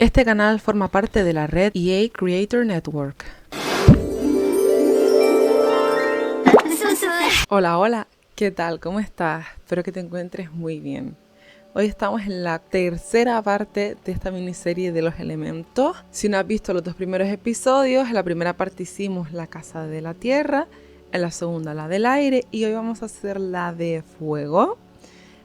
Este canal forma parte de la red EA Creator Network. Hola, hola, ¿qué tal? ¿Cómo estás? Espero que te encuentres muy bien. Hoy estamos en la tercera parte de esta miniserie de los elementos. Si no has visto los dos primeros episodios, en la primera parte hicimos la casa de la tierra, en la segunda la del aire y hoy vamos a hacer la de fuego.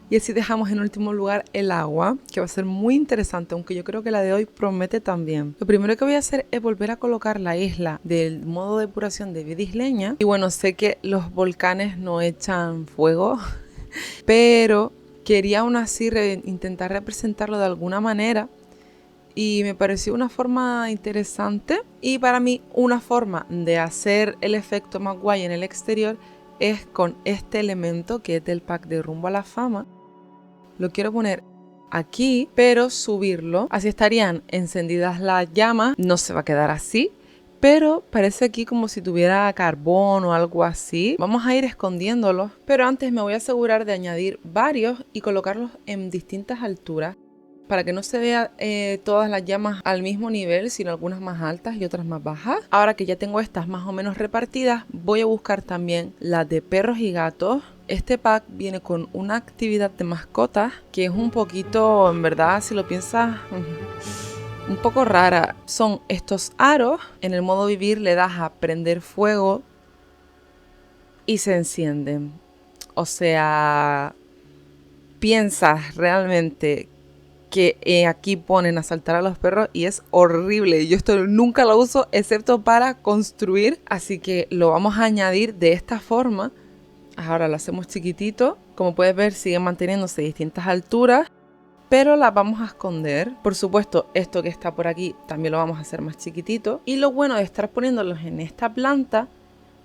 Y así dejamos en último lugar el agua, que va a ser muy interesante, aunque yo creo que la de hoy promete también. Lo primero que voy a hacer es volver a colocar la isla del modo de depuración de vida isleña. Y bueno, sé que los volcanes no echan fuego, pero quería aún así intentar representarlo de alguna manera. Y me pareció una forma interesante. Y para mí una forma de hacer el efecto más guay en el exterior es con este elemento que es del pack de Rumbo a la Fama. Lo quiero poner aquí, pero subirlo. Así estarían encendidas las llamas. No se va a quedar así, pero parece aquí como si tuviera carbón o algo así. Vamos a ir escondiéndolos, pero antes me voy a asegurar de añadir varios y colocarlos en distintas alturas para que no se vea todas las llamas al mismo nivel, sino algunas más altas y otras más bajas. Ahora que ya tengo estas más o menos repartidas, voy a buscar también las de perros y gatos. Este pack viene con una actividad de mascotas que es un poquito, en verdad, si lo piensas, un poco rara. Son estos aros. En el modo vivir le das a prender fuego y se encienden. O sea, piensas realmente que aquí ponen a saltar a los perros y es horrible. Yo esto nunca lo uso excepto para construir, así que lo vamos a añadir de esta forma. Ahora lo hacemos chiquitito. Como puedes ver, siguen manteniéndose a distintas alturas, pero las vamos a esconder. Por supuesto, esto que está por aquí también lo vamos a hacer más chiquitito. Y lo bueno de estar poniéndolos en esta planta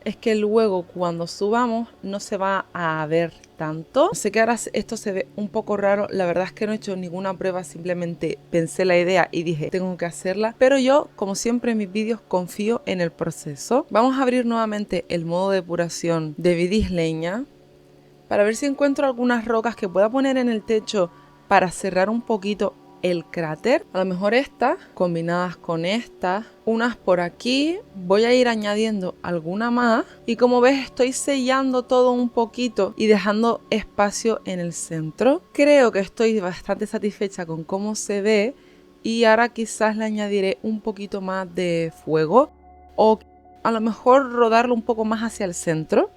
es que luego cuando subamos no se va a ver tanto. Sé que ahora esto se ve un poco raro. La verdad es que no he hecho ninguna prueba, simplemente pensé la idea y dije tengo que hacerla. Pero yo, como siempre en mis vídeos, confío en el proceso. Vamos a abrir nuevamente el modo de depuración de vida isleña para ver si encuentro algunas rocas que pueda poner en el techo para cerrar un poquito el cráter. A lo mejor estas combinadas con estas, unas por aquí. Voy a ir añadiendo alguna más y como ves estoy sellando todo un poquito y dejando espacio en el centro. Creo que estoy bastante satisfecha con cómo se ve y ahora quizás le añadiré un poquito más de fuego o a lo mejor rodarlo un poco más hacia el centro.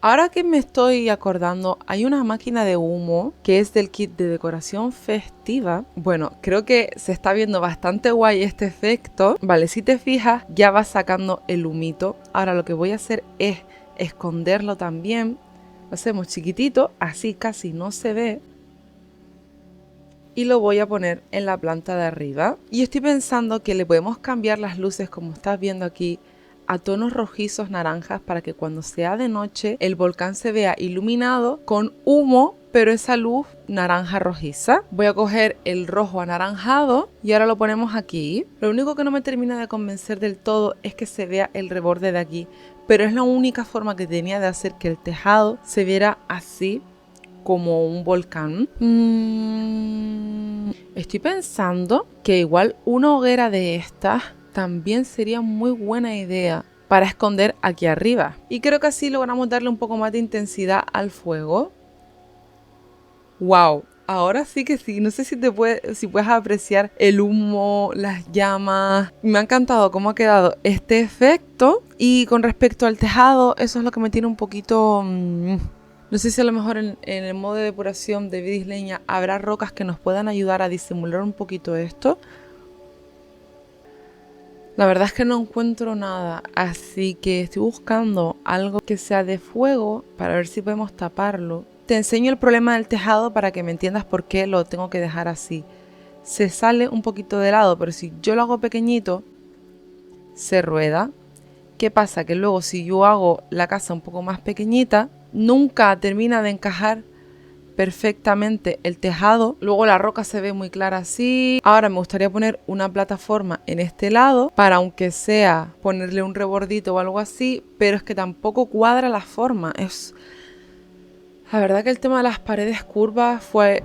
Ahora que me estoy acordando, hay una máquina de humo que es del kit de decoración festiva. Bueno, creo que se está viendo bastante guay este efecto. Vale, si te fijas, ya va sacando el humito. Ahora lo que voy a hacer es esconderlo también. Lo hacemos chiquitito, así casi no se ve. Y lo voy a poner en la planta de arriba. Y estoy pensando que le podemos cambiar las luces, como estás viendo aquí, a tonos rojizos naranjas para que cuando sea de noche el volcán se vea iluminado con humo, pero esa luz naranja rojiza. Voy a coger el rojo anaranjado y ahora lo ponemos aquí. Lo único que no me termina de convencer del todo es que se vea el reborde de aquí, pero es la única forma que tenía de hacer que el tejado se viera así como un volcán. Estoy pensando que igual una hoguera de estas también sería muy buena idea para esconder aquí arriba. Y creo que así logramos darle un poco más de intensidad al fuego. ¡Wow! Ahora sí que sí. No sé si puedes apreciar el humo, las llamas. Me ha encantado cómo ha quedado este efecto. Y con respecto al tejado, eso es lo que me tiene un poquito... No sé si a lo mejor en el modo de depuración de vida isleña habrá rocas que nos puedan ayudar a disimular un poquito esto. La verdad es que no encuentro nada, así que estoy buscando algo que sea de fuego para ver si podemos taparlo. Te enseño el problema del tejado para que me entiendas por qué lo tengo que dejar así. Se sale un poquito de lado, pero si yo lo hago pequeñito, se rueda. ¿Qué pasa? Que luego si yo hago la casa un poco más pequeñita, nunca termina de encajar perfectamente el tejado. Luego la roca se ve muy clara así. Ahora me gustaría poner una plataforma en este lado para, aunque sea, ponerle un rebordito o algo así, pero es que tampoco cuadra la forma. La verdad que el tema de las paredes curvas fue...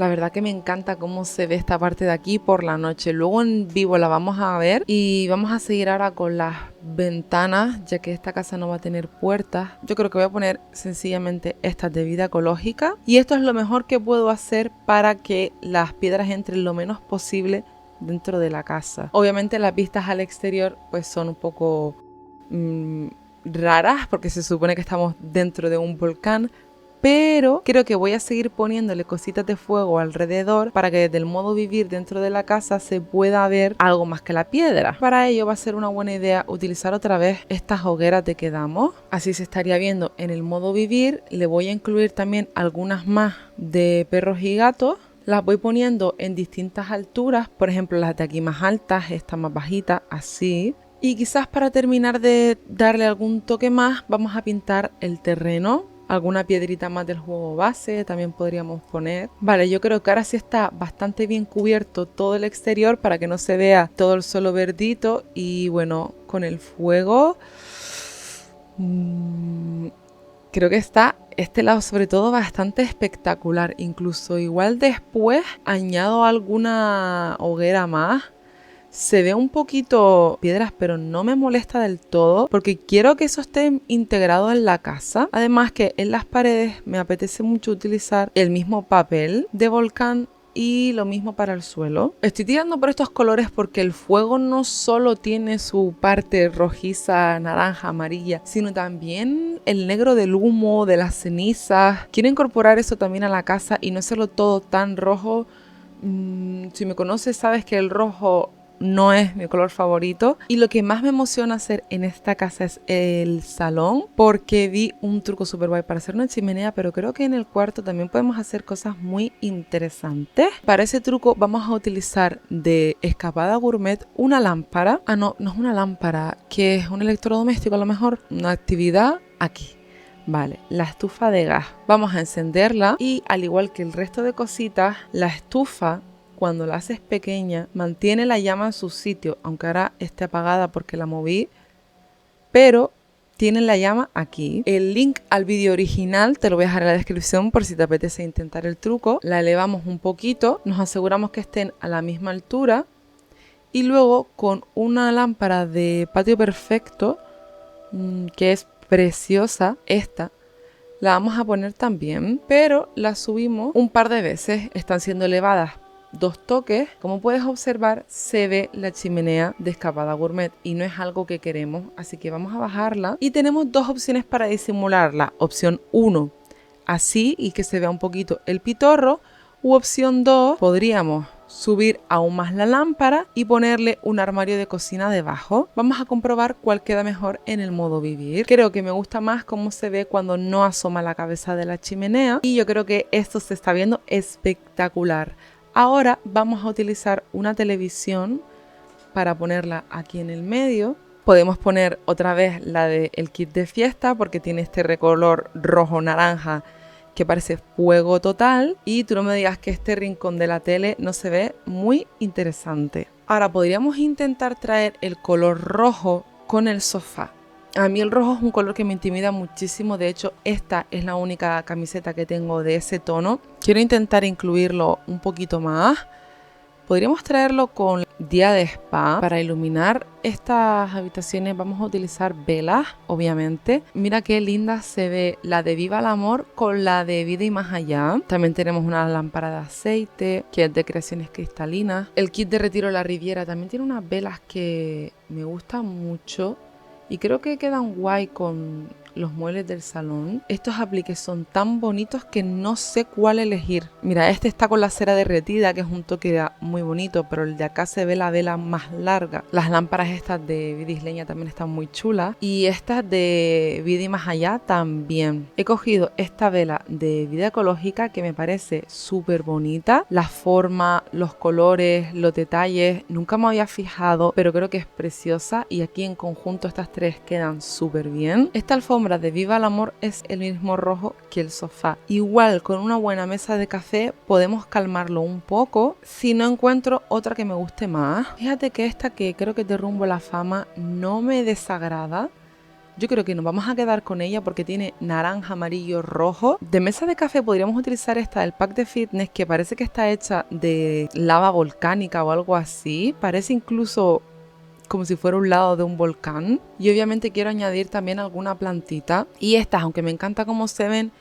La verdad que me encanta cómo se ve esta parte de aquí por la noche. Luego en vivo la vamos a ver y vamos a seguir ahora con las ventanas, ya que esta casa no va a tener puertas. Yo creo que voy a poner sencillamente estas de vida ecológica y esto es lo mejor que puedo hacer para que las piedras entren lo menos posible dentro de la casa. Obviamente las vistas al exterior pues son un poco raras porque se supone que estamos dentro de un volcán, pero creo que voy a seguir poniéndole cositas de fuego alrededor para que desde el modo vivir dentro de la casa se pueda ver algo más que la piedra. Para ello va a ser una buena idea utilizar otra vez estas hogueras de Quedamos. Así se estaría viendo en el modo vivir. Le voy a incluir también algunas más de perros y gatos. Las voy poniendo en distintas alturas, por ejemplo las de aquí más altas, esta más bajita, así. Y quizás para terminar de darle algún toque más, vamos a pintar el terreno. Alguna piedrita más del juego base también podríamos poner. Vale, yo creo que ahora sí está bastante bien cubierto todo el exterior para que no se vea todo el suelo verdito. Y bueno, con el fuego creo que está este lado sobre todo bastante espectacular. Incluso igual después añado alguna hoguera más. Se ve un poquito piedras, pero no me molesta del todo porque quiero que eso esté integrado en la casa. Además que en las paredes me apetece mucho utilizar el mismo papel de volcán y lo mismo para el suelo. Estoy tirando por estos colores porque el fuego no solo tiene su parte rojiza, naranja, amarilla, sino también el negro del humo, de las cenizas. Quiero incorporar eso también a la casa y no hacerlo todo tan rojo. Si me conoces sabes que el rojo no es mi color favorito y lo que más me emociona hacer en esta casa es el salón porque vi un truco súper guay para hacer una chimenea, pero creo que en el cuarto también podemos hacer cosas muy interesantes. Para ese truco vamos a utilizar de Escapada Gourmet una lámpara, no es una lámpara, que es un electrodoméstico a lo mejor, una actividad aquí. Vale, la estufa de gas, vamos a encenderla y al igual que el resto de cositas, la estufa cuando la haces pequeña, mantiene la llama en su sitio, aunque ahora esté apagada porque la moví, pero tiene la llama aquí. El link al vídeo original te lo voy a dejar en la descripción por si te apetece intentar el truco. La elevamos un poquito, nos aseguramos que estén a la misma altura y luego con una lámpara de Patio Perfecto, que es preciosa, esta, la vamos a poner también, pero la subimos un par de veces, están siendo elevadas 2 toques. Como puedes observar, se ve la chimenea de Escapada Gourmet y no es algo que queremos, así que vamos a bajarla y tenemos 2 opciones para disimularla. Opción 1, así y que se vea un poquito el pitorro, u opción 2, podríamos subir aún más la lámpara y ponerle un armario de cocina debajo. Vamos a comprobar cuál queda mejor en el modo vivir. Creo que me gusta más cómo se ve cuando no asoma la cabeza de la chimenea y yo creo que esto se está viendo espectacular. Ahora vamos a utilizar una televisión para ponerla aquí en el medio. Podemos poner otra vez la del kit de fiesta porque tiene este recolor rojo-naranja que parece fuego total. Y tú no me digas que este rincón de la tele no se ve muy interesante. Ahora podríamos intentar traer el color rojo con el sofá. A mí el rojo es un color que me intimida muchísimo, de hecho esta es la única camiseta que tengo de ese tono. Quiero intentar incluirlo un poquito más. Podríamos traerlo con día de spa. Para iluminar estas habitaciones vamos a utilizar velas, obviamente. Mira qué linda se ve la de Viva el Amor con la de Vida y Más Allá. También tenemos una lámpara de aceite que es de Creaciones Cristalinas. El kit de Retiro La Riviera también tiene unas velas que me gustan mucho. Y creo que quedan guay con los muebles del salón. Estos apliques son tan bonitos que no sé cuál elegir. Mira, este está con la cera derretida, que es un toque muy bonito, pero el de acá se ve la vela más larga. Las lámparas estas de Vida Isleña también están muy chulas. Y estas de Vida y Más Allá también. He cogido esta vela de Vida Ecológica que me parece súper bonita. La forma, los colores, los detalles, nunca me había fijado, pero creo que es preciosa. Y aquí en conjunto estas 3 quedan súper bien. Esta alfombra de Viva el Amor es el mismo rojo que el sofá. Igual con una buena mesa de café podemos calmarlo un poco si no encuentro otra que me guste más. Fíjate que esta, que creo que es de Rumbo a la Fama, no me desagrada. yo creo que nos vamos a quedar con ella porque tiene naranja, amarillo, rojo. De mesa de café podríamos utilizar esta del pack de fitness, que parece que está hecha de lava volcánica o algo así. Parece incluso como si fuera un lado de un volcán. Y obviamente quiero añadir también alguna plantita. Y estas, aunque me encanta cómo se ven,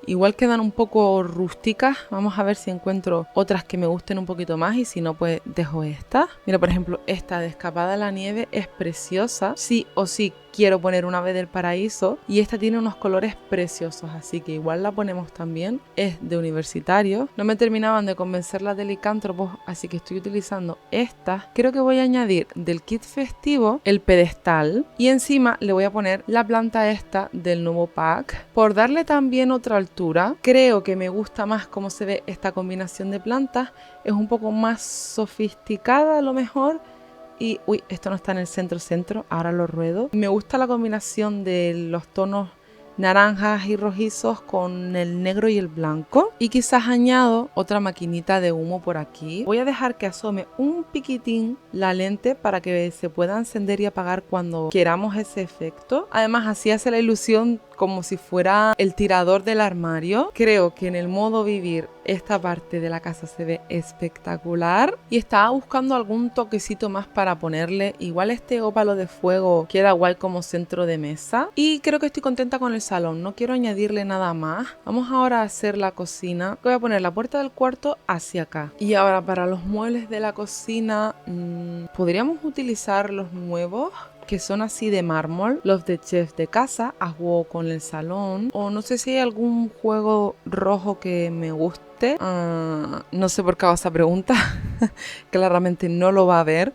igual quedan un poco rústicas. Vamos a ver si encuentro otras que me gusten un poquito más, y si no, pues dejo esta. Mira, por ejemplo, esta de Escapada a la Nieve es preciosa. Sí o sí quiero poner una ave del paraíso, y esta tiene unos colores preciosos, así que igual la ponemos también. Es de universitario. No me terminaban de convencer las de licántropos, así que estoy utilizando estas. Creo que voy a añadir del kit festivo el pedestal, y encima le voy a poner la planta esta del nuevo pack por darle también otra altura. Creo que me gusta más cómo se ve esta combinación de plantas. Es un poco más sofisticada a lo mejor. Y, uy, esto no está en el centro, ahora lo ruedo. Me gusta la combinación de los tonos naranjas y rojizos con el negro y el blanco. Y quizás añado otra maquinita de humo por aquí. Voy a dejar que asome un piquitín la lente para que se pueda encender y apagar cuando queramos ese efecto. Además, así hace la ilusión como si fuera el tirador del armario. Creo que en el modo vivir esta parte de la casa se ve espectacular, y estaba buscando algún toquecito más para ponerle. Igual este ópalo de fuego queda guay como centro de mesa, y creo que estoy contenta con el salón. No quiero añadirle nada más. Vamos ahora a hacer la cocina. Voy a poner la puerta del cuarto hacia acá. Y ahora para los muebles de la cocina, podríamos utilizar los nuevos, que son así de mármol, los de chef de casa, a juego con el salón. O no sé si hay algún juego rojo que me guste. No sé por qué hago esa pregunta. Claramente no lo va a ver.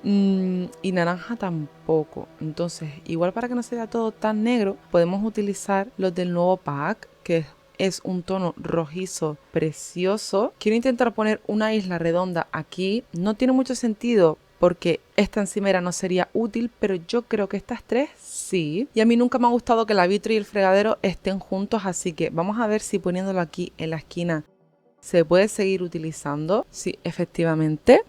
Y naranja tampoco. Entonces, igual para que no se vea todo tan negro, podemos utilizar los del nuevo pack, que es un tono rojizo precioso. Quiero intentar poner una isla redonda aquí. No tiene mucho sentido porque esta encimera no sería útil, pero yo creo que estas tres sí. Y a mí nunca me ha gustado que la vitro y el fregadero estén juntos, así que vamos a ver si poniéndolo aquí en la esquina se puede seguir utilizando. Sí, efectivamente.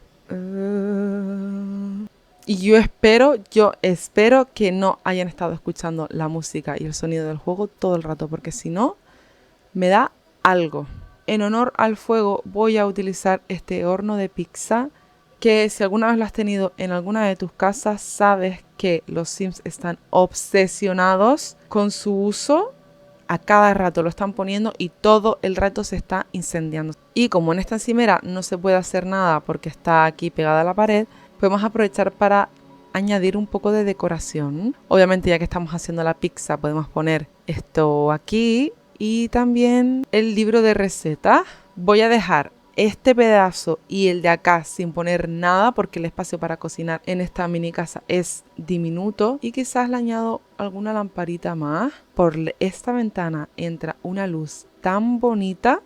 Y yo espero que no hayan estado escuchando la música y el sonido del juego todo el rato, porque si no, me da algo. En honor al fuego voy a utilizar este horno de pizza, que si alguna vez lo has tenido en alguna de tus casas, sabes que los Sims están obsesionados con su uso. A cada rato lo están poniendo y todo el rato se está incendiando. Y como en esta encimera no se puede hacer nada porque está aquí pegada a la pared, podemos aprovechar para añadir un poco de decoración. Obviamente, ya que estamos haciendo la pizza, podemos poner esto aquí y también el libro de recetas. Voy a dejar este pedazo y el de acá sin poner nada porque el espacio para cocinar en esta mini casa es diminuto, y quizás le añado alguna lamparita más. Por esta ventana entra una luz tan bonita,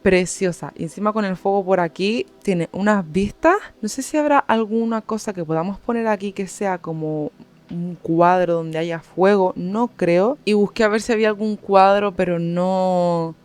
preciosa, y encima con el fuego por aquí tiene unas vistas. No sé si habrá alguna cosa que podamos poner aquí que sea como un cuadro donde haya fuego, no creo, y busqué a ver si había algún cuadro, pero no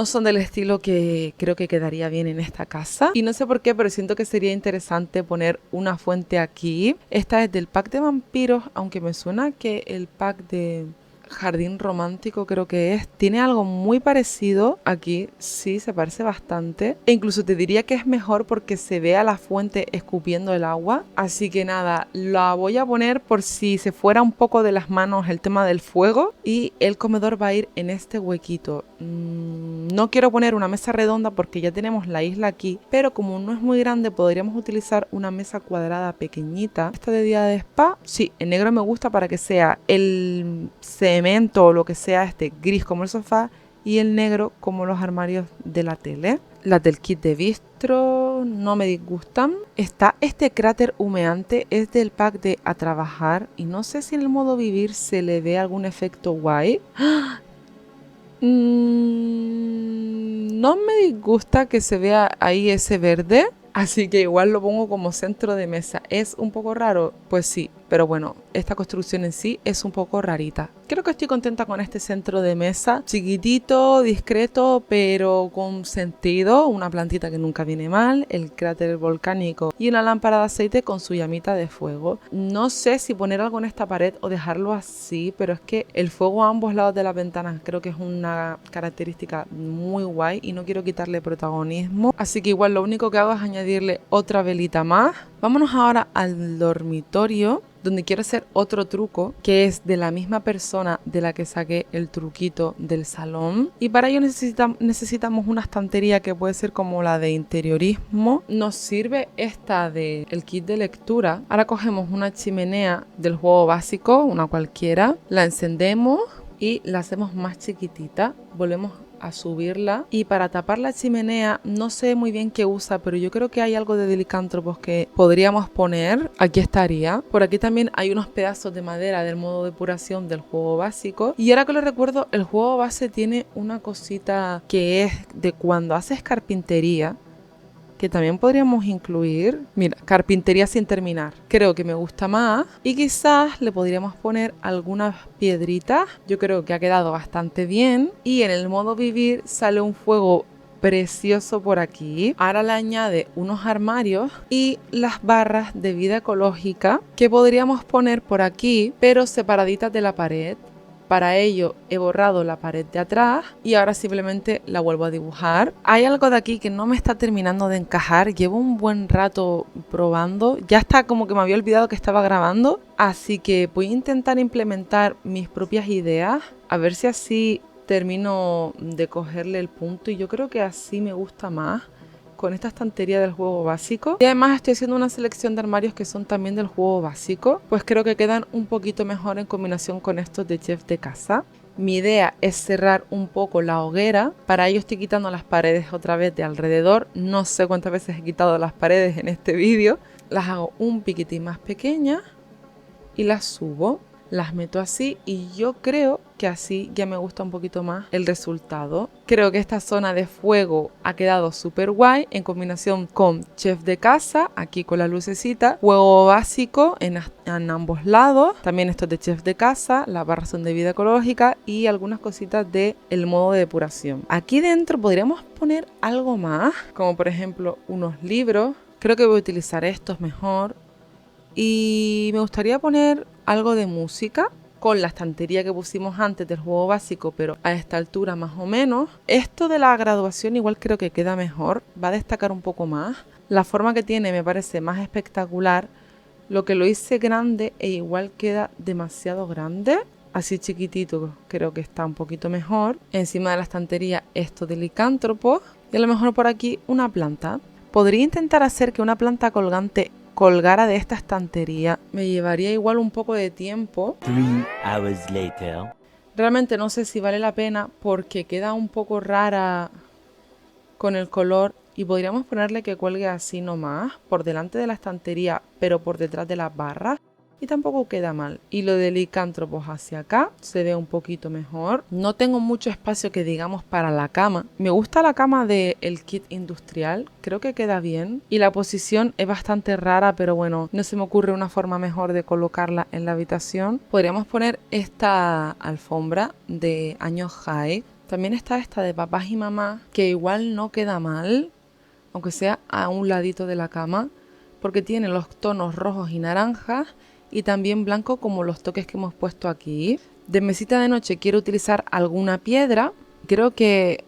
son del estilo que creo que quedaría bien en esta casa. Y no sé por qué, pero siento que sería interesante poner una fuente aquí. Esta es del pack de vampiros, aunque me suena que el pack de jardín romántico creo que es. Tiene algo muy parecido aquí, sí, se parece bastante. E incluso te diría que es mejor porque se ve a la fuente escupiendo el agua. Así que nada, la voy a poner por si se fuera un poco de las manos el tema del fuego. Y el comedor va a ir en este huequito. No quiero poner una mesa redonda porque ya tenemos la isla aquí, pero como no es muy grande podríamos utilizar una mesa cuadrada pequeñita. Esta de día de spa, sí, en negro me gusta para que sea el cemento o lo que sea gris como el sofá y el negro como los armarios de la tele. Las del kit de bistro no me disgustan. Está este cráter humeante, es del pack de a trabajar y no sé si en el modo vivir se le ve algún efecto guay. No me disgusta que se vea ahí ese verde. Así que igual lo pongo como centro de mesa. ¿Es un poco raro? Pues sí, pero bueno, esta construcción en sí es un poco rarita. Creo que estoy contenta con este centro de mesa. Chiquitito, discreto, pero con sentido. Una plantita que nunca viene mal, el cráter volcánico y una lámpara de aceite con su llamita de fuego. No sé si poner algo en esta pared o dejarlo así, pero es que el fuego a ambos lados de las ventanas creo que es una característica muy guay y no quiero quitarle protagonismo. Así que igual lo único que hago es añadirle otra velita más. Vámonos ahora al dormitorio, donde quiero hacer otro truco que es de la misma persona de la que saqué el truquito del salón, y para ello necesitamos una estantería que puede ser como la de interiorismo. Nos sirve esta de el kit de lectura. Ahora cogemos una chimenea del juego básico, una cualquiera, la encendemos y la hacemos más chiquitita, volvemos a subirla, y para tapar la chimenea no sé muy bien qué usa, pero yo creo que hay algo de licántropos que podríamos poner. Aquí estaría. Por aquí también hay unos pedazos de madera del modo depuración del juego básico, y ahora que lo recuerdo, el juego base tiene una cosita que es de cuando haces carpintería, que también podríamos incluir. Mira, carpintería sin terminar. Creo que me gusta más y quizás le podríamos poner algunas piedritas. Yo creo que ha quedado bastante bien, y en el modo vivir sale un fuego precioso por aquí. Ahora le añade unos armarios y las barras de vida ecológica que podríamos poner por aquí, pero separaditas de la pared. Para ello he borrado la pared de atrás y ahora simplemente la vuelvo a dibujar. Hay algo de aquí que no me está terminando de encajar. Llevo un buen rato probando. Ya está, como que me había olvidado que estaba grabando. Así que voy a intentar implementar mis propias ideas. A ver si así termino de cogerle el punto. Y yo creo que así me gusta más, con esta estantería del juego básico. Y además estoy haciendo una selección de armarios que son también del juego básico, pues creo que quedan un poquito mejor en combinación con estos de chef de casa. Mi idea es cerrar un poco la hoguera. Para ello estoy quitando las paredes otra vez de alrededor. No sé cuántas veces he quitado las paredes en este vídeo. Las hago un piquitín más pequeñas y las subo. Las meto así y yo creo que así ya me gusta un poquito más el resultado. Creo que esta zona de fuego ha quedado súper guay en combinación con chef de casa, aquí con la lucecita, fuego básico en ambos lados, también estos de chef de casa, la barra son de vida ecológica y algunas cositas del modo de depuración. Aquí dentro podríamos poner algo más, como por ejemplo unos libros. Creo que voy a utilizar estos mejor. Y me gustaría poner algo de música con la estantería que pusimos antes del juego básico, pero a esta altura más o menos. Esto de la graduación igual creo que queda mejor, va a destacar un poco más. La forma que tiene me parece más espectacular. Lo que lo hice grande e igual queda demasiado grande. Así chiquitito creo que está un poquito mejor. Encima de la estantería esto de licántropo y a lo mejor por aquí una planta. Podría intentar hacer que una planta colgante colgara de esta estantería. Me llevaría igual un poco de tiempo. 3 hours later. Realmente no sé si vale la pena porque queda un poco rara con el color, y podríamos ponerle que cuelgue así nomás por delante de la estantería pero por detrás de las barras y tampoco queda mal. Y lo de licántropos hacia acá se ve un poquito mejor. No tengo mucho espacio que digamos para la cama. Me gusta la cama del kit industrial, creo que queda bien. Y la posición es bastante rara, pero bueno, no se me ocurre una forma mejor de colocarla en la habitación. Podríamos poner esta alfombra de años high. También está esta de papás y mamás, que igual no queda mal, aunque sea a un ladito de la cama, porque tiene los tonos rojos y naranjas y también blanco como los toques que hemos puesto aquí. De mesita de noche quiero utilizar alguna piedra. Creo que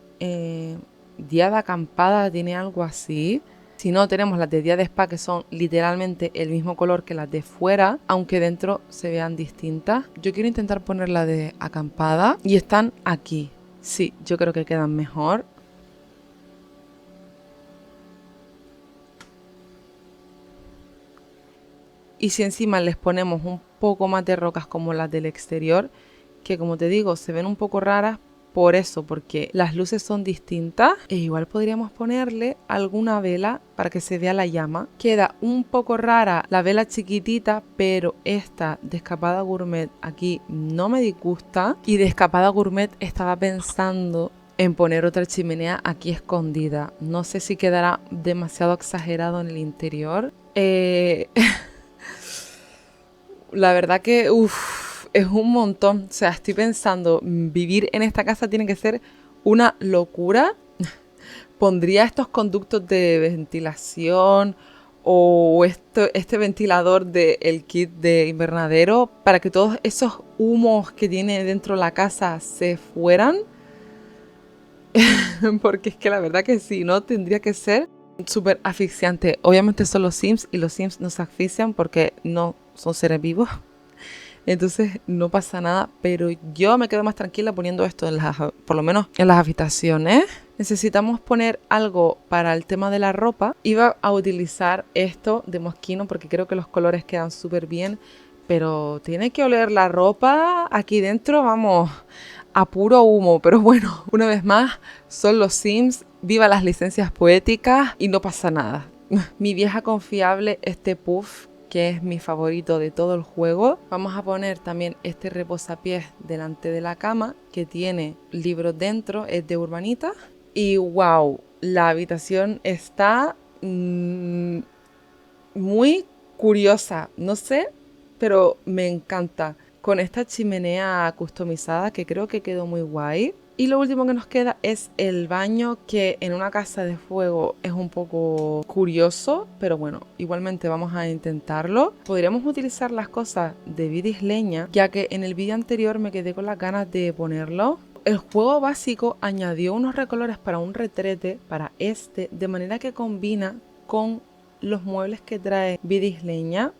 día de acampada tiene algo así. Si no, tenemos las de día de spa, que son literalmente el mismo color que las de fuera, aunque dentro se vean distintas. Yo quiero intentar poner la de acampada y están aquí. Sí, yo creo que quedan mejor. Y si encima les ponemos un poco más de rocas como las del exterior, que como te digo, se ven un poco raras por eso, porque las luces son distintas, e igual podríamos ponerle alguna vela para que se vea la llama. Queda un poco rara la vela chiquitita, pero esta de Escapada Gourmet aquí no me disgusta. Y de Escapada Gourmet estaba pensando en poner otra chimenea aquí escondida. No sé si quedará demasiado exagerado en el interior. La verdad que es un montón. O sea, estoy pensando, vivir en esta casa tiene que ser una locura. Pondría estos conductos de ventilación o este ventilador del kit de invernadero para que todos esos humos que tiene dentro la casa se fueran. Porque es que la verdad que sí, ¿no? Tendría que ser súper asfixiante. Obviamente son los Sims y los Sims nos asfixian porque no son seres vivos. Entonces no pasa nada, pero yo me quedo más tranquila poniendo esto por lo menos en las habitaciones. Necesitamos poner algo para el tema de la ropa. Iba a utilizar esto de Moschino porque creo que los colores quedan súper bien, pero tiene que oler la ropa aquí dentro, vamos, a puro humo. Pero bueno, una vez más, son los Sims, viva las licencias poéticas y no pasa nada. Mi vieja confiable, este puff, que es mi favorito de todo el juego. Vamos a poner también este reposapiés delante de la cama que tiene libros dentro, es de Urbanita. Y wow, la habitación está muy curiosa, no sé, pero me encanta. Con esta chimenea customizada que creo que quedó muy guay. Y lo último que nos queda es el baño, que en una casa de fuego es un poco curioso, pero bueno, igualmente vamos a intentarlo. Podríamos utilizar las cosas de Vidis Leña, ya que en el vídeo anterior me quedé con las ganas de ponerlo. El juego básico añadió unos recolores para un retrete, para este, de manera que combina con los muebles que trae Vidis Leña.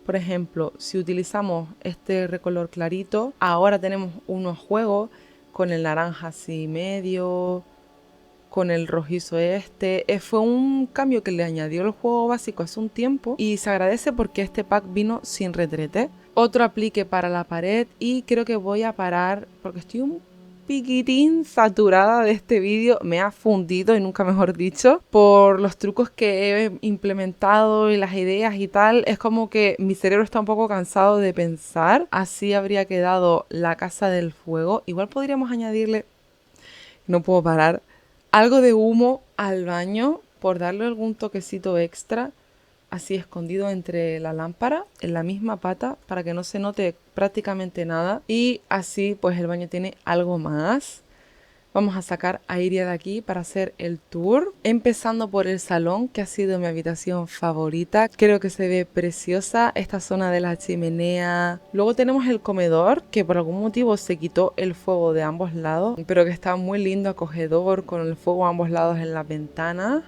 Por ejemplo, si utilizamos este recolor clarito, ahora tenemos unos juegos con el naranja así medio, con el rojizo este. Fue un cambio que le añadió el juego básico hace un tiempo y se agradece porque este pack vino sin retrete. Otro aplique para la pared y creo que voy a parar porque estoy un piquitín saturada de este vídeo. Me ha fundido, y nunca mejor dicho, por los trucos que he implementado y las ideas y tal. Es como que mi cerebro está un poco cansado de pensar. Así habría quedado la casa del fuego. Igual podríamos añadirle, no puedo parar, algo de humo al baño por darle algún toquecito extra, así escondido entre la lámpara, en la misma pata, para que no se note prácticamente nada. Y así pues el baño tiene algo más. Vamos a sacar a Iria de aquí para hacer el tour, empezando por el salón, que ha sido mi habitación favorita. Creo que se ve preciosa esta zona de la chimenea. Luego tenemos el comedor, que por algún motivo se quitó el fuego de ambos lados, pero que está muy lindo, acogedor, con el fuego a ambos lados en las ventanas.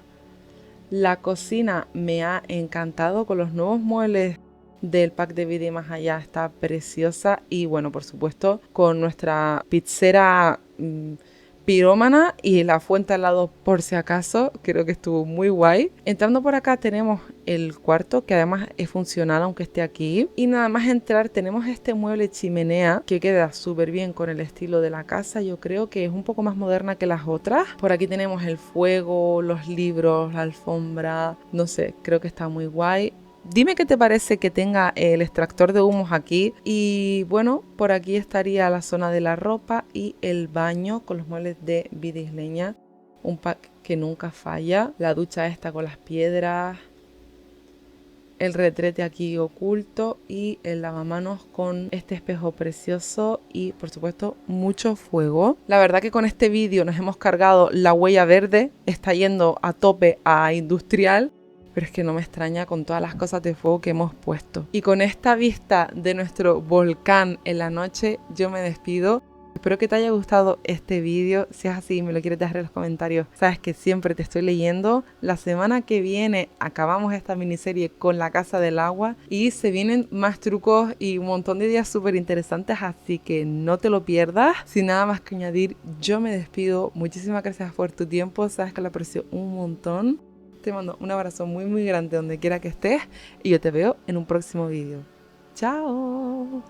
La cocina me ha encantado con los nuevos muebles del pack de Vida y Más Allá, está preciosa. Y bueno, por supuesto, con nuestra pizzera pirómana y la fuente al lado por si acaso, creo que estuvo muy guay. Entrando por acá tenemos el cuarto, que además es funcional aunque esté aquí. Y nada más entrar tenemos este mueble chimenea que queda súper bien con el estilo de la casa. Yo creo que es un poco más moderna que las otras. Por aquí tenemos el fuego, los libros, la alfombra, no sé, creo que está muy guay. Dime qué te parece que tenga el extractor de humos aquí. Y bueno, por aquí estaría la zona de la ropa y el baño con los muebles de Vidis Leña. Un pack que nunca falla. La ducha esta con las piedras. El retrete aquí oculto y el lavamanos con este espejo precioso y por supuesto mucho fuego. La verdad que con este vídeo nos hemos cargado la huella verde. Está yendo a tope a industrial. Pero es que no me extraña con todas las cosas de fuego que hemos puesto. Y con esta vista de nuestro volcán en la noche, yo me despido. Espero que te haya gustado este vídeo. Si es así y me lo quieres dejar en los comentarios, sabes que siempre te estoy leyendo. La semana que viene acabamos esta miniserie con la Casa del Agua. Y se vienen más trucos y un montón de ideas súper interesantes. Así que no te lo pierdas. Sin nada más que añadir, yo me despido. Muchísimas gracias por tu tiempo. Sabes que lo aprecio un montón. Te mando un abrazo muy muy grande donde quiera que estés y yo te veo en un próximo vídeo. ¡Chao!